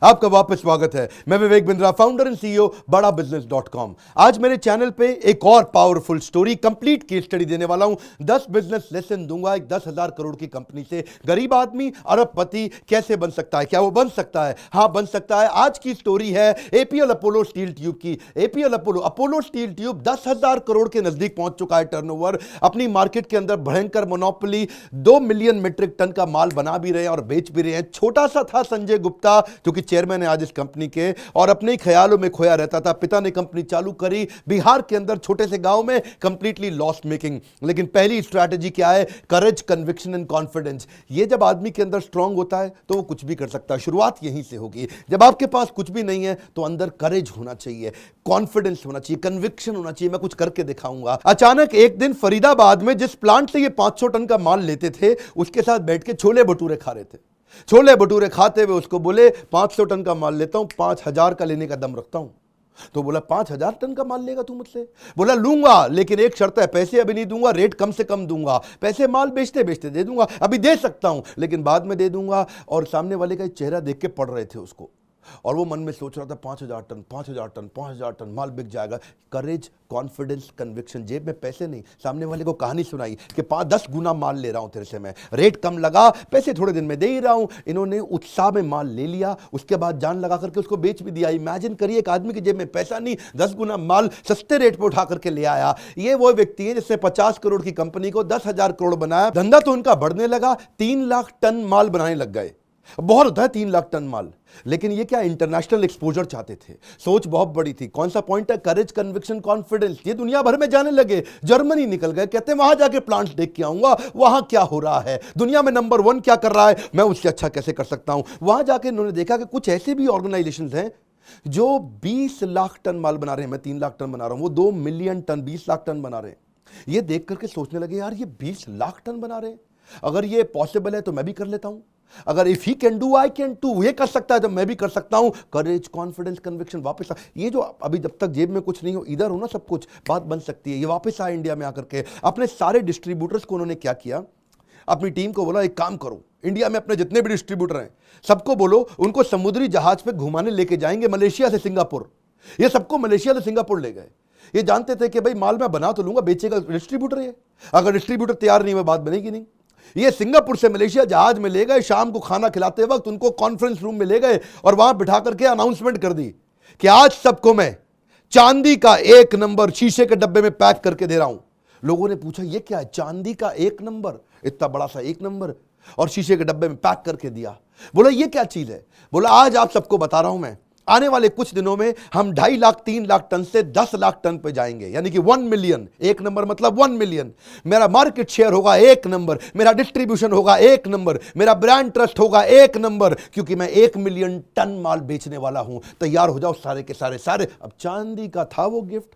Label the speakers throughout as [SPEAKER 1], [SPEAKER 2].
[SPEAKER 1] आपका वापस स्वागत है। मैं Vivek Bindra, founder and CEO बड़ा बिजनेस.com। आज मेरे चैनल पे एक और powerful story, complete case study देने वाला हूं। 10 बिजनेस लेसन दूंगा एक 10,000 करोड़ की कंपनी से गरीब आदमी अरबपति कैसे बन सकता है। क्या वो बन सकता है? हाँ, बन सकता है। आज की स्टोरी है एपीएल अपोलो स्टील ट्यूब की। APL Apollo steel tube 10,000 crore के नजदीक पहुंच चुका है टर्नओवर। अपनी मार्केट के अंदर भयंकर मोनोपोली, 2 मिलियन मीट्रिक टन का माल बना भी रहे हैं और बेच भी रहे हैं। छोटा सा था संजय गुप्ता जो कि चेयरमैन है आज इस कंपनी के, और अपने ही ख्यालों में खोया रहता था। पिता ने कंपनी चालू करी बिहार के अंदर छोटे से गांव में, कंप्लीटली लॉस मेकिंग। लेकिन पहली स्ट्रैटेजी क्या है? करेज, कन्विक्शन एंड कॉन्फिडेंस। ये जब आदमी के अंदर स्ट्रांग होता है तो वो कुछ भी कर सकता है। शुरुआत यहीं से होगी। जब आपके पास कुछ भी नहीं है तो अंदर करेज होना चाहिए, कॉन्फिडेंस होना चाहिए, कन्विक्शन होना चाहिए। मैं कुछ करके दिखाऊंगा। अचानक एक दिन फरीदाबाद में जिस प्लांट से ये 500 टन का माल लेते थे उसके साथ बैठ के छोले भटूरे खा रहे थे। छोले भटूरे खाते हुए उसको बोले 500 टन का माल लेता हूं, 5,000 का लेने का दम रखता हूं। तो बोला 5,000 टन का माल लेगा तू मुझसे? बोला लूंगा, लेकिन एक शर्त है, पैसे अभी नहीं दूंगा, रेट कम से कम दूंगा। पैसे माल बेचते बेचते दे दूंगा, अभी दे सकता हूं लेकिन बाद में दे दूंगा। और सामने वाले का चेहरा देख के पढ़ रहे थे उसको, और वो मन में सोच रहा था 5,000 टन, 5,000 टन, 5,000 टन माल बिक जाएगा। करेज, कॉन्फिडेंस, कन्विक्शन। जेब में पैसे नहीं, सामने वाले को कहानी सुनाई कि 5-10 गुना माल ले रहा हूं तेरे से मैं, रेट कम लगा, पैसे थोड़े दिन में दे ही रहा हूं। इन्होंने उत्साह में माल ले लिया, उसके बाद जान लगा करके उसको बेच भी दिया। इमेजिन करिए, एक आदमी की जेब में पैसा नहीं, 10 गुना माल सस्ते रेट पर उठा करके ले आया। ये वो व्यक्ति है जिसने 50 करोड़ की कंपनी को 10,000 करोड़ बनाया। धंधा तो उनका बढ़ने लगा, 3 लाख टन माल बनाने लग गए। बहुत होता है 3 लाख टन माल, लेकिन ये क्या इंटरनेशनल एक्सपोजर चाहते थे। सोच बहुत बड़ी थी। कौन सा पॉइंट है? करेज, कन्विक्शन, कॉन्फिडेंस। ये दुनिया भर में जाने लगे, जर्मनी निकल गए, कहते हैं वहां जाके प्लांट्स देख के आऊंगा, वहां क्या हो रहा है, दुनिया में नंबर 1 क्या कर रहा है, मैं उससे अच्छा कैसे कर सकता हूं। वहां जाके इन्होंने देखा कि कुछ ऐसे भी ऑर्गेनाइजेशंस हैं जो 20 लाख टन माल बना रहे हैं। मैं 3 लाख टन बना रहा हूं, वो 2 मिलियन टन, 20 लाख टन बना रहे हैं। ये देख करके सोचने लगे, यार ये 20 लाख टन बना रहे हैं, अगर ये पॉसिबल है तो मैं भी कर लेता हूं। अगर if he can do I can too, ये कर सकता है तो मैं भी कर सकता हूं। करेज, कॉन्फिडेंस, कन्विक्शन वापस ये जो अभी जब तक जेब में कुछ नहीं हो, इधर हो ना सब कुछ, बात बन सकती है। ये वापस आए इंडिया में आकर के। अपने सारे डिस्ट्रीब्यूटर्स को उन्होंने क्या किया, अपनी टीम को बोला एक काम करो, इंडिया में अपने जितने भी डिस्ट्रीब्यूटर हैं सबको बोलो उनको समुद्री जहाज पे घुमाने लेके जाएंगे मलेशिया से सिंगापुर। ये सबको मलेशिया से सिंगापुर ले गए। ये जानते थे कि भाई माल मैं बना तो लूंगा, बेचेगा डिस्ट्रीब्यूटर। ये अगर डिस्ट्रीब्यूटर तैयार नहीं हुआ बात बनेगी नहीं। ये सिंगापुर से मलेशिया जहाज में ले गए। शाम को खाना खिलाते वक्त उनको कॉन्फ्रेंस रूम में ले गए और वहां बिठा करके अनाउंसमेंट कर दी कि आज सबको मैं चांदी का 1 नंबर शीशे के डब्बे में पैक करके दे रहा हूं। लोगों ने पूछा ये क्या है? चांदी का 1 नंबर, इतना बड़ा सा 1 नंबर और शीशे के डब्बे में पैक करके दिया। बोला ये क्या चीज है? बोला आज आप सबको बता रहा हूं मैं, आने वाले कुछ दिनों में हम 2.5 लाख 3 लाख टन से 10 लाख टन पे जाएंगे, यानी कि 1 मिलियन। 1 नंबर मतलब 1 मिलियन। मेरा मार्केट शेयर होगा 1 नंबर, मेरा डिस्ट्रीब्यूशन होगा 1 नंबर, मेरा ब्रांड ट्रस्ट होगा 1 नंबर, क्योंकि मैं 1 मिलियन टन माल बेचने वाला हूं। तैयार हो जाओ सारे के सारे। अब चांदी का था वो गिफ्ट,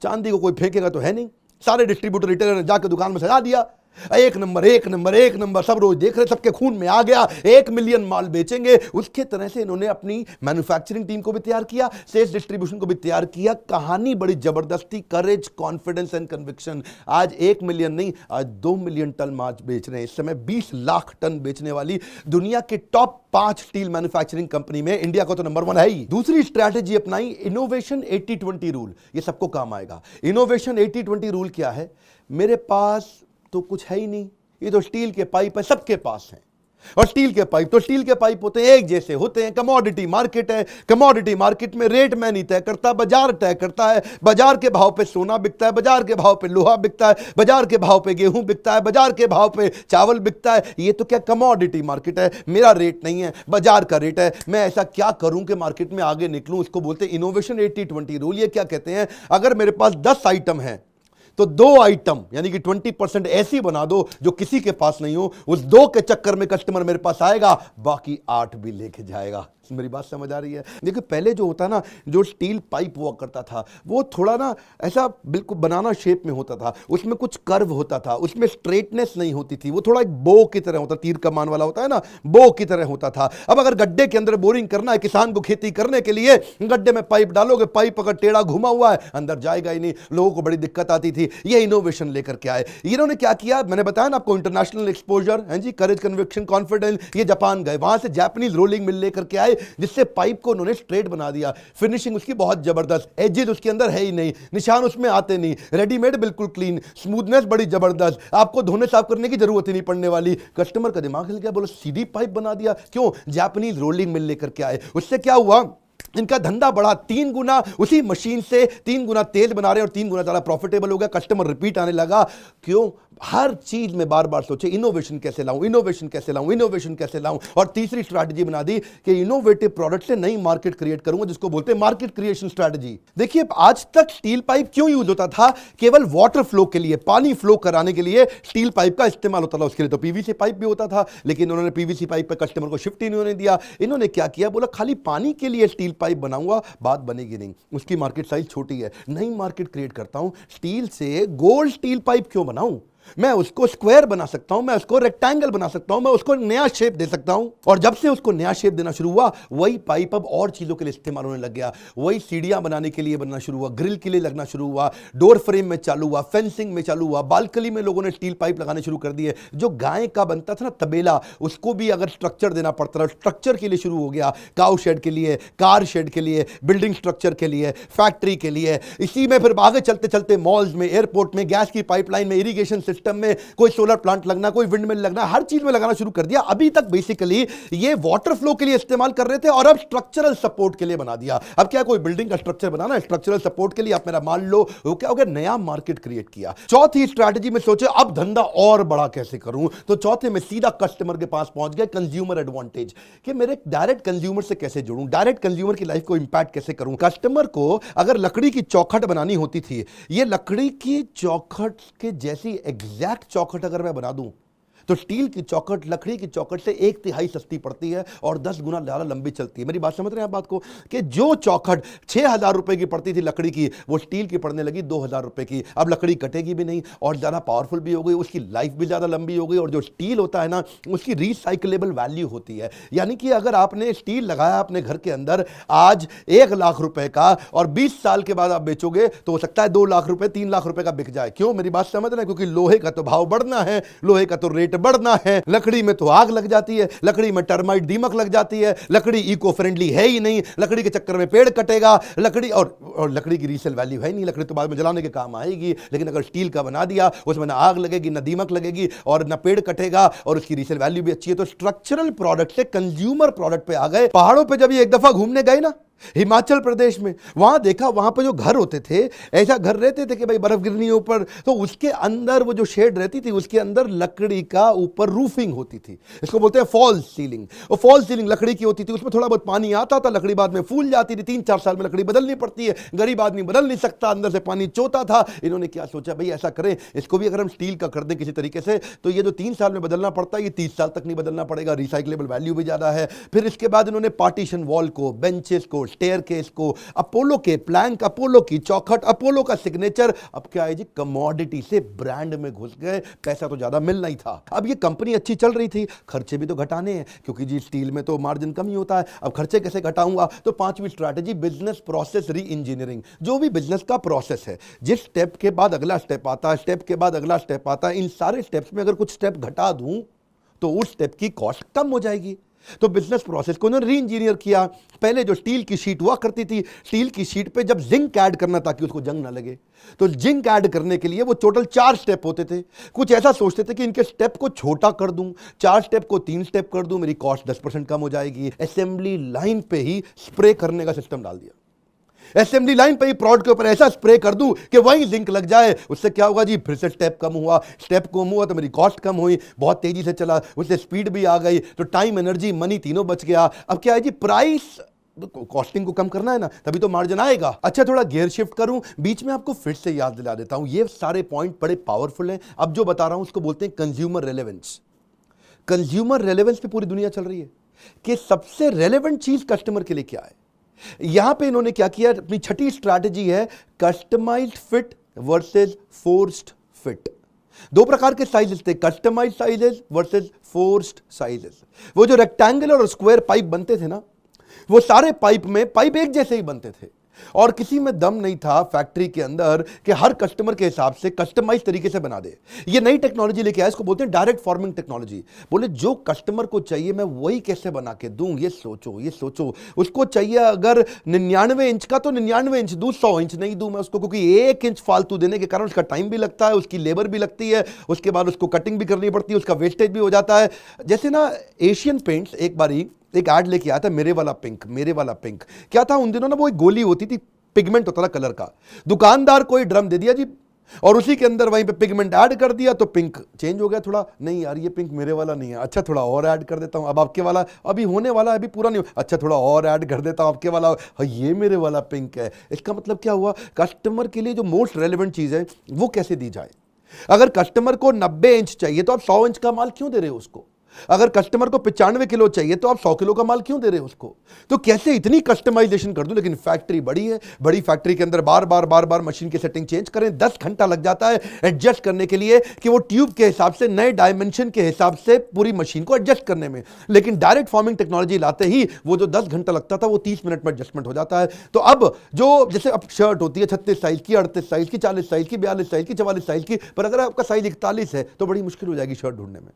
[SPEAKER 1] चांदी को कोई फेंकेगा तो है नहीं। सारे डिस्ट्रीब्यूटर, रिटेलर ने जाकर दुकान में सजा दिया, 1 नंबर 1 नंबर 1 नंबर। सब रोज देख रहे, सबके खून में आ गया 1 मिलियन माल बेचेंगे। उसके तरह से इन्होंने अपनी मैन्युफैक्चरिंग टीम को भी तैयार किया, सेल्स डिस्ट्रीब्यूशन को भी तैयार किया। कहानी बड़ी जबरदस्ती, करेज, कॉन्फिडेंस एंड कन्विक्शन। आज 1 मिलियन नहीं, आज 2 मिलियन टन माल बेच रहे हैं। इस समय 20 लाख टन बेचने वाली दुनिया के टॉप 5 स्टील मैन्युफैक्चरिंग कंपनी में इंडिया को तो नंबर 1 है ही। दूसरी स्ट्रैटेजी अपनाई, इनोवेशन 80-20 रूल। ये सबको काम आएगा। इनोवेशन 80-20 रूल क्या है? मेरे पास तो कुछ है ही नहीं, ये तो स्टील के पाइप है, सबके पास है। और स्टील के पाइप होते हैं, एक जैसे होते हैं। कमोडिटी मार्केट है, कमोडिटी मार्केट में रेट मैं नहीं तय करता, बाजार तय करता है। बाजार के भाव पे सोना बिकता है, बाजार के भाव पे लोहा बिकता है, बाजार के भाव पे गेहूं बिकता है, बाजार के भाव पे चावल बिकता है। ये तो क्या कमोडिटी मार्केट है, मेरा रेट नहीं है, बाजार का रेट है। मैं ऐसा क्या करूं कि मार्केट में आगे निकलूं, उसको बोलते हैं इनोवेशन 80-20 रूल। ये क्या कहते हैं? अगर मेरे पास 10 आइटम है तो 2 आइटम यानी कि 20% ऐसी बना दो जो किसी के पास नहीं हो। उस 2 के चक्कर में कस्टमर मेरे पास आएगा, बाकी 8 भी लेके जाएगा। मेरी बात समझ आ रही है? देखिए पहले जो होता ना, जो स्टील पाइप हुआ करता था वो थोड़ा ना ऐसा बिल्कुल बनाना शेप में होता था, उसमें कुछ कर्व होता था, उसमें स्ट्रेटनेस नहीं होती थी। वो थोड़ा एक बो की तरह होता, तीर कमान वाला होता है ना, बो की तरह होता था। अब अगर गड्ढे के अंदर बोरिंग करना है किसान को खेती करने के लिए, गड्ढे में पाइप डालोगे, पाइप अगर टेढ़ा घुमा हुआ है अंदर जाएगा ही नहीं। लोगों को बड़ी दिक्कत आती थी। टेक्नोलॉजी, ये इनोवेशन लेकर के आए। इन्होंने क्या किया, मैंने बताया ना आपको, इंटरनेशनल एक्सपोजर है जी, करेज, कन्विक्शन, कॉन्फिडेंस, ये जापान गए, वहां से जापानीज रोलिंग मिल लेकर के आए, जिससे पाइप को उन्होंने स्ट्रेट बना दिया। फिनिशिंग उसकी बहुत जबरदस्त, एजेस उसके अंदर है ही नहीं, निशान उसमें आते नहीं, रेडीमेड बिल्कुल क्लीन, स्मूथनेस बड़ी जबरदस्त, आपको धोने साफ करने की जरूरत ही नहीं पड़ने वाली। कस्टमर का दिमाग हिल गया, बोलो सीधी पाइप बना दिया, क्यों? जापानीज रोलिंग मिल लेकर के आए। उससे क्या हुआ, इनका धंधा बढ़ा 3 गुना, उसी मशीन से 3 गुना तेल बना रहे और 3 गुना ज्यादा प्रॉफिटेबल हो गया। कस्टमर रिपीट आने लगा, क्यों? हर चीज में बार बार सोचे इनोवेशन कैसे लाऊं, इनोवेशन कैसे लाऊं, इनोवेशन कैसे लाऊं। और तीसरी स्ट्रैटेजी बना दी कि इनोवेटिव प्रोडक्ट से नई मार्केट क्रिएट करूंगा, जिसको बोलते हैं मार्केट क्रिएशन स्ट्रैटेजी। देखिए, आज तक स्टील पाइप क्यों यूज होता था? केवल वाटर फ्लो के लिए, पानी फ्लो कराने के लिए स्टील पाइप का इस्तेमाल होता था। उसके लिए तो पीवीसी पाइप भी होता था, लेकिन उन्होंने पीवीसी पाइप पे कस्टमर को शिफ्ट ही नहीं होने दिया। इन्होंने क्या किया, बोला खाली पानी के लिए स्टील पाइप बनाऊंगा, बात बनेगी नहीं, उसकी मार्केट साइज छोटी है, नई मार्केट क्रिएट करता हूं। स्टील से गोल स्टील पाइप क्यों बनाऊं? मैं उसको स्क्वायर बना सकता हूं, मैं उसको रेक्टेंगल बना सकता हूं, मैं उसको नया शेप दे सकता हूं। और जब से उसको नया शेप देना शुरू हुआ, वही पाइप अब और चीजों के लिए इस्तेमाल होने लग गया। वही सीढ़ियां बनाने के लिए बनना शुरू हुआ, ग्रिल के लिए लगना शुरू हुआ, डोर फ्रेम में चालू हुआ, फेंसिंग में चालू हुआ, बालकनी में लोगों ने स्टील पाइप लगाने शुरू कर दिए। जो गाय का बनता था ना तबेला, उसको भी अगर स्ट्रक्चर देना पड़ता था, स्ट्रक्चर के लिए शुरू हो गया। काउ शेड के लिए, कार शेड के लिए, बिल्डिंग स्ट्रक्चर के लिए, फैक्ट्री के लिए। इसी में फिर आगे चलते चलते मॉल्स में, एयरपोर्ट में, गैस की पाइपलाइन में, इरिगेशन सिस्टम में, कोई सोलर प्लांट लगना, कोई विंड मिल लगना, हर चीज में लगाना शुरू कर दिया। अभी तक बेसिकली ये वाटर फ्लो के लिए इस्तेमाल कर रहे थे और अब स्ट्रक्चरल सपोर्ट के लिए बना दिया। अब क्या कोई बिल्डिंग का स्ट्रक्चर बनाना, स्ट्रक्चरल सपोर्ट के लिए आप मेरा मान लो, वो क्या हो गया, नया मार्केट क्रिएट किया। चौथी स्ट्रैटेजी में सोचे अब धंधा और बड़ा कैसे करूं, तो चौथे में सीधा कस्टमर के पास पहुंच गए, कंज्यूमर एडवांटेज, कि मेरे डायरेक्ट कंज्यूमर से कैसे जुड़ूं, डायरेक्ट कंज्यूमर की लाइफ को इंपैक्ट कैसे करूं। कस्टमर को अगर लकड़ी की चौखट बनानी होती थी, ये लकड़ी की चौखट के जैसी एग्जैक्ट चौखट अगर मैं बना दूं, तो स्टील की चौखट लकड़ी की चौखट से 1/3 सस्ती पड़ती है और 10 गुना ज्यादा लंबी चलती है। मेरी बात समझ रहे हैं आप बात को, कि जो चौखट 6,000 रुपए की पड़ती थी लकड़ी की, वो स्टील की पड़ने लगी 2,000 रुपए की। अब लकड़ी कटेगी भी नहीं और ज्यादा पावरफुल भी हो गई, उसकी लाइफ भी ज्यादा लंबी हो गई। और जो स्टील होता है ना, उसकी रिसाइकलेबल वैल्यू होती है। यानी कि अगर आपने स्टील लगाया अपने घर के अंदर आज 1 लाख रुपए का, और 20 साल के बाद आप बेचोगे तो हो सकता है 2 लाख रुपए, 3 लाख रुपए का बिक जाए। क्यों? मेरी बात समझ रहे हैं? क्योंकि लोहे का तो भाव बढ़ना है, लोहे का तो रेट बढ़ना है, लकड़ी में तो आग लग जाती है, लकड़ी में टर्माइट दीमक लग जाती है, लकड़ी इको फ्रेंडली है ही नहीं, लकड़ी के चक्कर में पेड़ कटेगा, लकड़ी और लकड़ी की रीसेल वैल्यू है ही नहीं, लकड़ी तो बाद में जलाने के काम आएगी। लेकिन अगर स्टील का बना दिया, उसमें ना आग लगेगी, ना दीमक लगेगी और ना पेड़ कटेगा, और उसकी रीसेल वैल्यू भी अच्छी है। तो स्ट्रक्चरल प्रोडक्ट से कंज्यूमर प्रोडक्ट पे आ गए। पहाड़ों पे जब ये एक दफा घूमने गए ना, हिमाचल प्रदेश में, वहां देखा, वहां पर जो घर होते थे, ऐसा घर रहते थे कि भाई बर्फ गिरनी है ऊपर, तो उसके अंदर वो जो शेड रहती थी, उसके अंदर लकड़ी का ऊपर रूफिंग होती थी। इसको बोलते हैं फॉल्स सीलिंग। और फॉल्स सीलिंग लकड़ी की होती थी, उसमें थोड़ा बहुत पानी आता था, लकड़ी बाद में फूल जाती थी, 3-4 साल में लकड़ी बदलनी पड़ती है, गरीब आदमी बदल नहीं सकता, अंदर से पानी चोता था। इन्होंने क्या सोचा, भाई ऐसा करें, इसको भी अगर हम स्टील का कर दें किसी तरीके से, तो ये जो 3 साल में बदलना पड़ता है, ये 30 साल तक नहीं बदलना पड़ेगा, रिसाइकलेबल वैल्यू भी ज्यादा है। फिर इसके बाद इन्होंने पार्टीशन वॉल को, बेंचेस को, स्टेयरकेस को, अपोलो के प्लैंक, अपोलो की चौखट, अपोलो का सिग्नेचर, अब क्या है जी, कमोडिटी से ब्रांड में घुस गए। पैसा तो ज्यादा मिल नहीं था। अब ये कंपनी अच्छी चल रही थी, खर्चे भी तो घटाने हैं, क्योंकि जी स्टील में तो मार्जिन कम ही होता है। अब खर्चे कैसे घटाऊंगा? तो 5वीं strategy, business process reengineering. जो भी बिजनेस का प्रोसेस है, जिस स्टेप के बाद अगला स्टेप आता है, स्टेप के बाद अगला स्टेप आता है, इन सारे स्टेप्स में अगर कुछ स्टेप घटा दूं तो उस स्टेप की कॉस्ट कम हो जाएगी। तो बिजनेस प्रोसेस को उन्होंने री इंजीनियर किया। पहले जो स्टील की शीट हुआ करती थी, स्टील की शीट पे जब जिंक ऐड करना ताकि उसको जंग ना लगे, तो जिंक ऐड करने के लिए वो टोटल 4 स्टेप होते थे। कुछ ऐसा सोचते थे कि इनके स्टेप को छोटा कर दूं, 4 स्टेप को 3 स्टेप कर दूं, मेरी कॉस्ट 10% कम हो जाएगी। असेंबली लाइन पे ही स्प्रे करने का सिस्टम डाल दिया। असेंबली लाइन पे ही प्रोडक्ट के ऊपर ऐसा स्प्रे कर दूं कि वहीं जिंक लग जाए। उससे क्या होगा जी, फिर से स्टेप कम हुआ, स्टेप कम हुआ तो मेरी कॉस्ट कम हुई, बहुत तेजी से चला, उससे स्पीड भी आ गई, तो टाइम, एनर्जी, मनी तीनों बच गया। अब क्या है जी, प्राइस, कॉस्टिंग को कम करना है ना, तभी तो मार्जिन आएगा। अच्छा, थोड़ा गियर शिफ्ट करूं, बीच में आपको फिर से याद दिला देता हूं, ये सारे पॉइंट बड़े पावरफुल हैं। अब जो बता रहा हूं उसको बोलते हैं कंज्यूमर रेलेवेंस। कंज्यूमर रेलेवेंस पे पूरी दुनिया चल रही है कि सबसे रेलेवेंट चीज कस्टमर के लिए क्या है। यहां पे इन्होंने क्या किया, अपनी 6ठी स्ट्रैटेजी है customised fit versus forced fit. 2 प्रकार के साइजेस थे, customised sizes versus forced sizes. वो जो रेक्टेंगुलर और स्क्वायर पाइप बनते थे ना, वो सारे पाइप में पाइप एक जैसे ही बनते थे, और किसी में दम नहीं था फैक्ट्री के अंदर कि हर कस्टमर के हिसाब से कस्टमाइज तरीके से बना दे। ये नई टेक्नोलॉजी लेके आया, इसको बोलते हैं डायरेक्ट फॉर्मिंग टेक्नोलॉजी। बोले जो कस्टमर को चाहिए मैं वही कैसे बना के दूं, ये सोचो, ये सोचो। उसको चाहिए अगर 99 इंच का तो 99 इंच दूं, 100 इंच नहीं दूं मैं उसको, क्योंकि 1 इंच फालतू देने के कारण उसका टाइम भी लगता है, उसकी लेबर भी लगती है, उसके बाद उसको कटिंग भी करनी पड़ती है, उसका वेस्टेज भी हो जाता है। जैसे ना एशियन पेंट्स एक बारी एक ऐड लेके आया था, मेरे वाला पिंक, मेरे वाला पिंक। क्या था उन दिनों ना, वो एक गोली होती थी, पिगमेंट होता था कलर का। दुकानदार को ही ड्रम दे दिया जी, और उसी के अंदर वहीं पे पिगमेंट ऐड कर दिया, तो पिंक चेंज हो गया थोड़ा। नहीं यार ये पिंक मेरे वाला नहीं है, अच्छा थोड़ा और ऐड कर देता हूं, अब आपके वाला अभी होने वाला है, अभी पूरा नहीं हो, अच्छा थोड़ा और ऐड कर देता हूं आपके वाला, हाँ ये मेरे वाला पिंक है। इसका मतलब क्या हुआ, कस्टमर के लिए जो मोस्ट रेलेवेंट चीज है वो कैसे दी जाए। अगर कस्टमर को 90 इंच चाहिए तो आप 100 इंच का माल क्यों दे रहे हो उसको। अगर कस्टमर को 95 किलो चाहिए तो आप 100 किलो का माल क्यों दे रहे हो उसको। तो कैसे इतनी कस्टमाइजेशन कर दूं। लेकिन फैक्ट्री बड़ी है, बड़ी फैक्ट्री के अंदर बार बार मशीन की सेटिंग चेंज करें, 10 घंटा लग जाता है एडजस्ट करने के लिए कि वो ट्यूब के हिसाब से, नए डायमेंशन के हिसाब से पूरी मशीन को एडजस्ट करने में। लेकिन डायरेक्ट फॉर्मिंग टेक्नोलॉजी लाते ही वो जो 10 घंटा लगता था वो 30 मिनट में एडजस्टमेंट हो जाता है। तो अब जो जैसे अब शर्ट होती है 36 साइज की, 38 साइज की, 40 साइज की, 42 साइज की, 44 साइज की, पर अगर आपका साइज 41 है तो बड़ी मुश्किल हो जाएगी शर्ट ढूंढने में।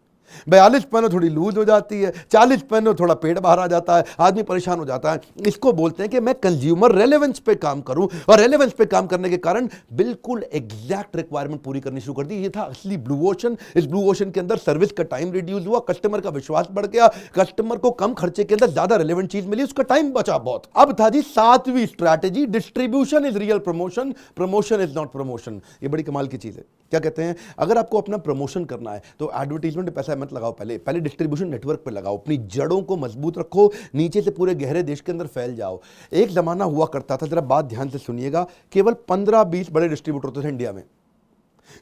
[SPEAKER 1] 42 पहनो थोड़ी लूज हो जाती है, 40 पहनो थोड़ा पेट बाहर आ जाता है, आदमी परेशान हो जाता है। इसको बोलते हैं कि मैं कंज्यूमर रेलेवेंस पे काम करूं, और रेलेवेंस पे काम करने के कारण बिल्कुल एग्जैक्ट रिक्वायरमेंट पूरी करनी शुरू कर दी। ये था असली ब्लू ओशन। इस ब्लू ओशन के अंदर सर्विस का टाइम रिड्यूस हुआ, कस्टमर का विश्वास बढ़ गया, कस्टमर को कम खर्चे के अंदर ज्यादा रेलेवेंट चीज मिली, उसका टाइम बचा बहुत। अब था जी 7वीं strategy, distribution is real promotion, promotion is not promotion. ये बड़ी कमाल की चीज है। क्या कहते हैं, अगर आपको अपना प्रमोशन करना है तो एडवर्टाइजमेंट में पैसा मत लगाओ, पहले डिस्ट्रीब्यूशन नेटवर्क पे लगाओ, अपनी जड़ों को मजबूत रखो, नीचे से पूरे गहरे देश के अंदर फैल जाओ। एक जमाना हुआ करता था, जरा बात ध्यान से सुनिएगा, केवल 15-20 बड़े डिस्ट्रीब्यूटर होते थे इंडिया में,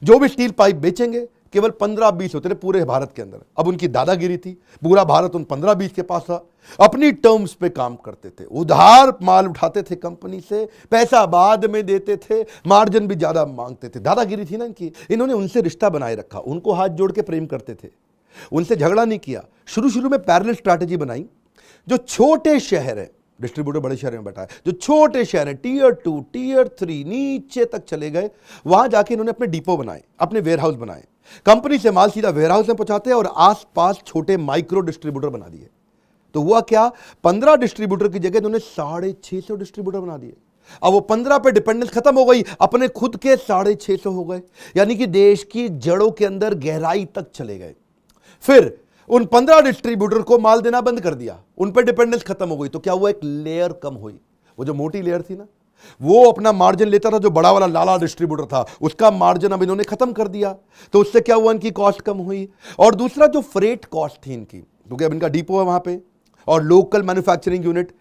[SPEAKER 1] जो भी स्टील पाइप बेचेंगे केवल 15-20 होते थे पूरे भारत के अंदर। अब उनकी दादागिरी थी, पूरा भारत उन 15-20 के पास था, अपनी टर्म्स पे काम करते थे, उधार माल उठाते थे कंपनी से, पैसा बाद में देते थे, मार्जिन भी ज्यादा मांगते थे। दादागिरी थी ना इनकी। इन्होंने उनसे रिश्ता बनाए रखा, उनको हाथ जोड़ के प्रेम करते थे, उनसे झगड़ा नहीं किया। शुरू में पैरेलल स्ट्रैटेजी बनाई। जो छोटे शहर है, डिस्ट्रीब्यूटर बड़े शहर में बैठा है, जो छोटे शहर है टियर 2 टियर 3 नीचे तक चले गए, वहां जाके इन्होंने अपने डिपो बनाए, अपने वेयरहाउस बनाए। कंपनी से माल सीधा वेयरहाउस में पहुंचाते हैं और आसपास छोटे माइक्रो डिस्ट्रीब्यूटर बना दिए। तो हुआ क्या, 15 डिस्ट्रीब्यूटर की जगह इन्होंने 650 डिस्ट्रीब्यूटर बना दिए। अब वो 15 पे डिपेंडेंस खत्म हो गई, अपने खुद के 650 हो गए, यानी कि देश की जड़ों के अंदर गहराई तक चले गए। फिर उन 15 डिस्ट्रीब्यूटर को माल देना बंद कर दिया, उन पर डिपेंडेंस खत्म हो गई। तो क्या हुआ, एक लेयर कम हुई। वो जो मोटी लेयर थी ना, वो अपना मार्जिन लेता था, जो बड़ा वाला लाला डिस्ट्रीब्यूटर था उसका मार्जिन अब इन्होंने खत्म कर दिया। तो उससे क्या हुआ, इनकी कॉस्ट कम हुई। और दूसरा जो फ्रेट कॉस्ट थी इनकी, क्योंकि अब इनका डिपो है वहां पे, और लोकल मैन्युफैक्चरिंग यूनिट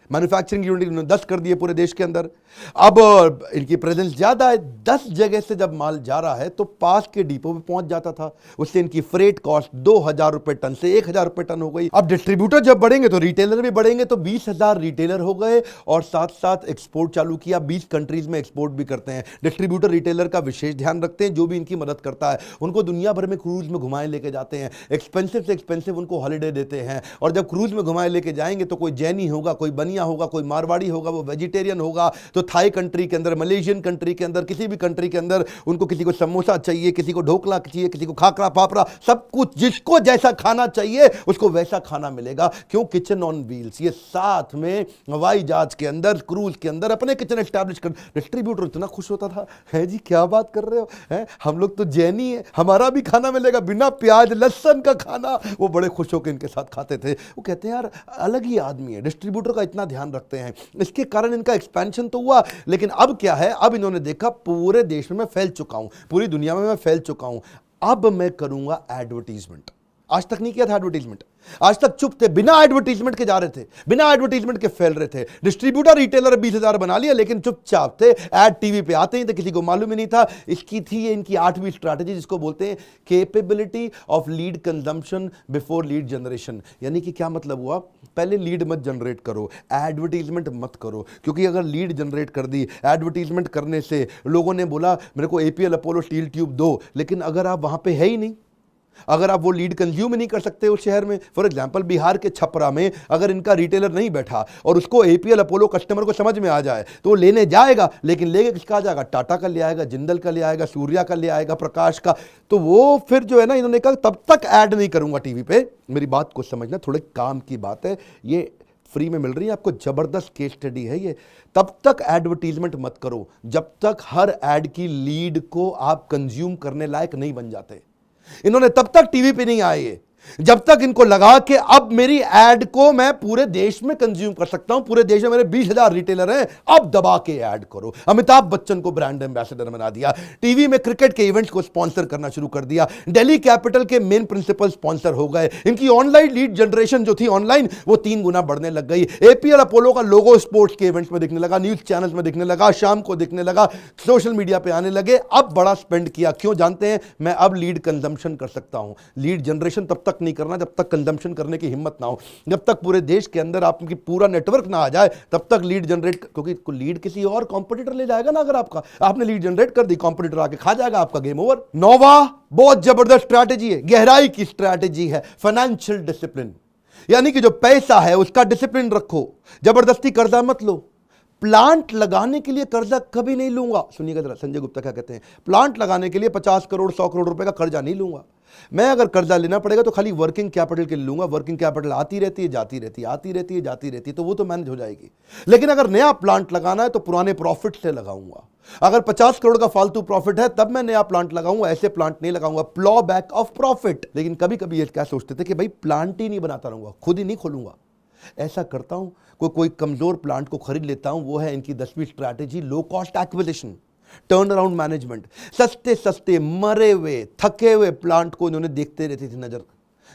[SPEAKER 1] इन्होंने 10 कर दिए पूरे देश के अंदर। अब इनकी प्रेजेंस ज्यादा है, 10 जगह से जब माल जा रहा है तो पास के डिपो पे पहुंच जाता था। उससे इनकी फ्रेट कॉस्ट 2000 रुपए टन से 1000 रुपए टन हो गई। अब डिस्ट्रीब्यूटर जब बढ़ेंगे तो रिटेलर भी बढ़ेंगे, तो 20,000 रिटेलर हो गए, और साथ साथ एक्सपोर्ट चालू किया। 20 कंट्रीज में एक्सपोर्ट भी करते हैं। डिस्ट्रीब्यूटर रिटेलर का विशेष ध्यान रखते हैं, जो भी इनकी मदद करता है उनको दुनिया भर में क्रूज में घुमाए लेके जाते हैं, एक्सपेंसिव से एक्सपेंसिव उनको हॉलीडे देते हैं। और जब क्रूज में घुमाए लेके जाएंगे तो कोई जैनी होगा, कोई बनिया होगा, कोई मारवाड़ी होगा, वो वेजिटेरियन होगा, तो थाई कंट्री के अंदर, मलेशियन कंट्री के अंदर, किसी भी कंट्री के अंदर उनको किसी को समोसा चाहिए, किसी को ढोकला चाहिए, किसी को खाकरा पापड़ा, सब कुछ जिसको जैसा खाना चाहिए उसको वैसा खाना मिलेगा। क्यों, किचन ऑन व्हील्स। ये साथ में हवाई जहाज के अंदर, क्रूज के अंदर अपने किचन एस्टैब्लिश कर। डिस्ट्रीब्यूटर इतना खुश होता था, है जी क्या बात कर रहे हो, है हम लोग तो जैनी है, हमारा भी खाना मिलेगा बिना प्याज लहसुन का खाना। वो बड़े खुश होकर इनके साथ खाते थे। वो कहते हैं यार अलग ही आदमी है, डिस्ट्रीब्यूटर का इतना ध्यान रखते हैं। इसके कारण इनका एक्सपेंशन तो हुआ, लेकिन अब क्या है, अब इन्होंने देखा पूरे देश में मैं फैल चुका हूं, पूरी दुनिया में मैं फैल चुका हूं, अब मैं करूंगा एडवर्टीजमेंट। आज तक नहीं किया था एडवर्टीजमेंट, आज तक चुप थे, बिना एडवर्टीजमेंट के जा रहे थे, बिना एडवर्टीजमेंट के फैल रहे थे। डिस्ट्रीब्यूटर रिटेलर 20,000 बना लिया, लेकिन चुपचाप थे। एड टीवी पे आते ही तो किसी को मालूम ही नहीं था। इसकी थी ये इनकी 8वीं स्ट्रैटेजी, जिसको बोलते हैं capability of lead consumption before lead generation. यानी कि क्या मतलब हुआ, पहले लीड मत जनरेट करो, एडवर्टीजमेंट मत करो, क्योंकि अगर लीड जनरेट कर दी एडवर्टीजमेंट करने से, लोगों ने बोला मेरे को APL अपोलो स्टील ट्यूब दो, लेकिन अगर आप वहां पे है ही नहीं, अगर आप वो लीड कंज्यूम ही नहीं कर सकते उस शहर में, फॉर एग्जांपल बिहार के छपरा में अगर इनका रिटेलर नहीं बैठा और उसको एपीएल अपोलो कस्टमर को समझ में आ जाए तो वो लेने जाएगा, लेकिन लेके किसका जाएगा? टाटा का ले आएगा, जिंदल का ले आएगा, सूर्या का ले आएगा, प्रकाश का। तो वो फिर जो है ना, इन्होंने कहा तब तक ऐड नहीं करूंगा टीवी पे। मेरी बात को समझना, थोड़े काम की बात है, ये फ्री में मिल रही है आपको, जबरदस्त केस स्टडी है ये। तब तक एडवर्टीजमेंट मत करो जब तक हर एड की लीड को आप कंज्यूम करने लायक नहीं बन जाते। इन्होंने तब तक टीवी पे नहीं आए जब तक इनको लगा कि अब मेरी एड को मैं पूरे देश में कंज्यूम कर सकता हूं, पूरे देश में मेरे 20,000 रिटेलर हैं, अब दबा के ऐड करो। अमिताभ बच्चन को ब्रांड एम्बेसडर बना दिया, टीवी में क्रिकेट के इवेंट्स को स्पॉन्सर करना शुरू कर दिया, दिल्ली कैपिटल के मेन प्रिंसिपल स्पॉन्सर हो गए, इनकी ऑनलाइन लीड जनरेशन जो थी ऑनलाइन वो 3 गुना बढ़ने लग गई। एपीएल अपोलो का लोगो स्पोर्ट्स के इवेंट्स में दिखने लगा, न्यूज चैनल्स में दिखने लगा, शाम को दिखने लगा, सोशल मीडिया पे आने लगे। अब बड़ा स्पेंड किया, क्यों जानते हैं? मैं अब लीड कंजम्पशन कर सकता हूं। लीड जनरेशन तब तक नहीं करना जब तक कंजम्पशन करने की हिम्मत ना हो, जब तक पूरे देश के अंदर आपकी पूरा नेटवर्क ना आ जाए तब तक लीड जनरेट, क्योंकि लीड किसी और कॉम्पिटिटर ले जाएगा ना। अगर आपने लीड जनरेट कर दी, कॉम्पिटिटर आके खा जाएगा आपका, गेम ओवर। नौवा बहुत जबरदस्त स्ट्रैटेजी है, गहराई की स्ट्रैटेजी है, फाइनेंशियल डिसिप्लिन। यानी कि जो पैसा है उसका डिसिप्लिन रखो, जबरदस्ती कर्जा मत लो। प्लांट लगाने के लिए कर्जा कभी नहीं लूंगा। सुनिएगा जरा संजय गुप्ता क्या कहते हैं, प्लांट लगाने के लिए 50 करोड़ 100 करोड़ रुपए का कर्जा नहीं लूंगा। मैं अगर कर्जा लेना पड़ेगा तो खाली वर्किंग कैपिटल के लिए लूंगा। वर्किंग कैपिटल आती रहती है, जाती रहती है, आती रहती है, जाती रहती है, तो वो तो मैनेज हो जाएगी। लेकिन अगर नया प्लांट लगाना है तो पुराने प्रॉफिट से लगाऊंगा। अगर 50 करोड़ का फालतू प्रॉफिट है तब मैं नया प्लांट लगाऊंगा, ऐसे प्लांट नहीं लगाऊंगा। Plough back of profit. लेकिन कभी कभी ये क्या सोचते थे कि भाई प्लांट ही नहीं बनाता रहूंगा, खुद ही नहीं खोलूंगा। ऐसा करता हूं, कोई कमजोर प्लांट को खरीद लेता हूं। वो है इनकी 10वीं strategy, low cost acquisition, turn around management. सस्ते सस्ते मरे हुए थके हुए प्लांट को इन्होंने देखते रहती थी नजर,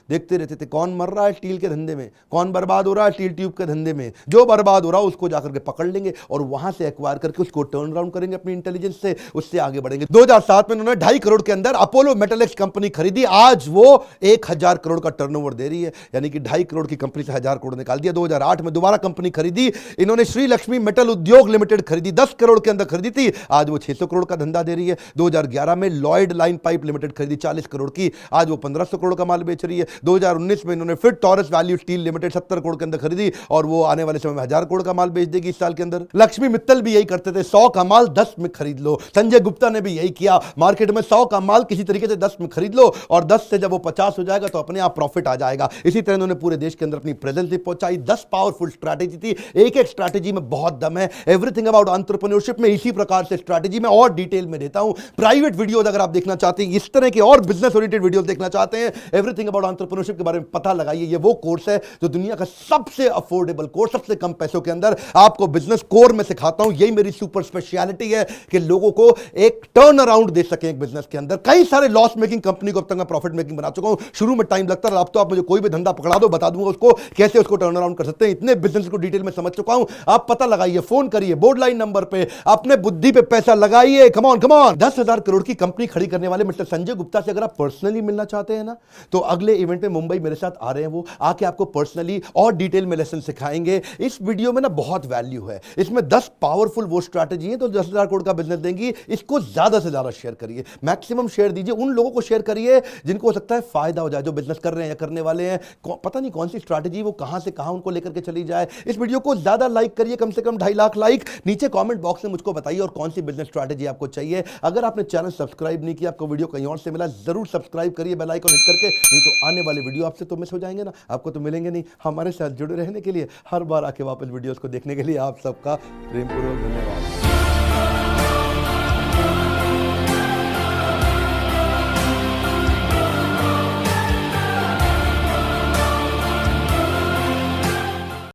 [SPEAKER 1] देखते रहते थे कौन मर रहा है स्टील के धंधे में, कौन बर्बाद हो रहा है स्टील ट्यूब के धंधे में। जो बर्बाद हो रहा है उसको जाकर के पकड़ लेंगे और वहां से एक्वायर करके उसको टर्न अराउंड करेंगे अपनी इंटेलिजेंस से, उससे आगे बढ़ेंगे। 2007 में उन्होंने 2.5 करोड़ के अंदर अपोलो मेटलिक्स कंपनी खरीदी। आज वो 1000 करोड़ का टर्नओवर दे रही है, यानी कि 2.5 करोड़ की कंपनी से 1000 करोड़ निकाल दिया। 2008 में दोबारा कंपनी खरीदी इन्होंने, श्री लक्ष्मी मेटल उद्योग लिमिटेड खरीदी, 10 करोड़ के अंदर खरीदी थी, आज वो 600 करोड़ का धंधा दे रही है। 2011 में लॉयड लाइन पाइप लिमिटेड खरीदी 40 करोड़ की, आज वो 1500 करोड़ का माल बेच रही है। 2019 में इन्होंने फिर taurus value steel limited 70 crore के अंदर खरीदी और वो आने वाले समय में 1000 करोड़ का माल बेच देगी इस साल के अंदर। लक्ष्मी मित्तल भी यही करते थे, 100 का माल 10 में खरीद लो। संजय गुप्ता ने भी यही किया, मार्केट में 100 का माल किसी तरीके से 10 में खरीद लो और 10 से जब वो 50 हो जाएगा तो अपने आप प्रॉफिट आ जाएगा। इसी तरह इन्होंने पूरे देश के अंदर अपनी प्रेजेंस भी पहुंचाई। 10 पावरफुल स्ट्रैटेजी थी, एक एक स्ट्रैटेजी में बहुत दम है। एवरीथिंग अबाउट एंटरप्रेन्योरशिप में इसी प्रकार से स्ट्रैटेजी में और डिटेल में देता हूं। प्राइवेट वीडियोस अगर आप देखना चाहते हैं, इस तरह के और बिजनेस ओरिएंटेड वीडियोस देखना चाहते हैं, एवरीथिंग अबाउट एंटरप्रेन्योरशिप के बारे में पता लगाइए। ये वो कोर्स है जो दुनिया का सबसे अफोर्डेबल कोर्स, सबसे कम पैसों के अंदर आपको बिजनेस कोर में सिखाता हूं। यही मेरी सुपर स्पेशलिटी है कि लोगों को एक टर्न अराउंड दे सके एक बिजनेस के अंदर। कई सारे लॉस मेकिंग कंपनी को अब तक मैं प्रॉफिट मेकिंग बना चुका हूं। शुरू में टाइम लगता है, अब तो आप मुझे कोई भी धंधा पकड़ा दो, बता दूंगा उसको कैसे उसको टर्न अराउंड कर सकते हैं। इतने बिजनेस को डिटेल में समझ चुका हूं। आप पता लगाइए, फोन करिए बोर्ड लाइन नंबर पे, अपने बुद्धि पे पैसा लगाइए। Come on come on. 10,000 crore की कंपनी खड़ी करने वाले मिस्टर संजय गुप्ता से अगर आप पर्सनली मिलना चाहते हैं ना, तो अगले इवेंट में मुंबई मेरे साथ आ रहे हैं, वो आके आपको पर्सनली और डिटेल में लेसन सिखाएंगे। इस वीडियो में ना बहुत वैल्यू है, इसमें 10 पावरफुल वो स्ट्रैटेजी है तो 10,000 करोड़ का बिजनेस देंगी। इसको ज्यादा से ज्यादा शेयर करिए, मैक्सिमम शेयर दीजिए, उन लोगों को शेयर करिए जिनको हो सकता है फायदा हो जाए, जो बिजनेस कर रहे हैं या करने वाले हैं। पता नहीं कौन सी स्ट्रैटेजी वो कहां से कहां उनको लेकर के चली जाए। इस वीडियो को ज्यादा लाइक करिए, कम से कम 2.5 लाख लाइक। नीचे कमेंट बॉक्स में मुझको बताइए और कौन सी बिजनेस स्ट्रैटेजी आपको चाहिए। अगर आपने चैनल सब्सक्राइब नहीं किया, आपको वीडियो कहीं और से मिला, जरूर सब्सक्राइब करिए बेल आइकन हिट करके, नहीं तो आने वाले वीडियो आपसे तो मिस हो जाएंगे ना, आपको तो मिलेंगे नहीं। हमारे साथ जुड़े रहने के लिए, हर बार आके वापस वीडियोस को देखने के लिए आप सबका प्रेमपूर्वक धन्यवाद।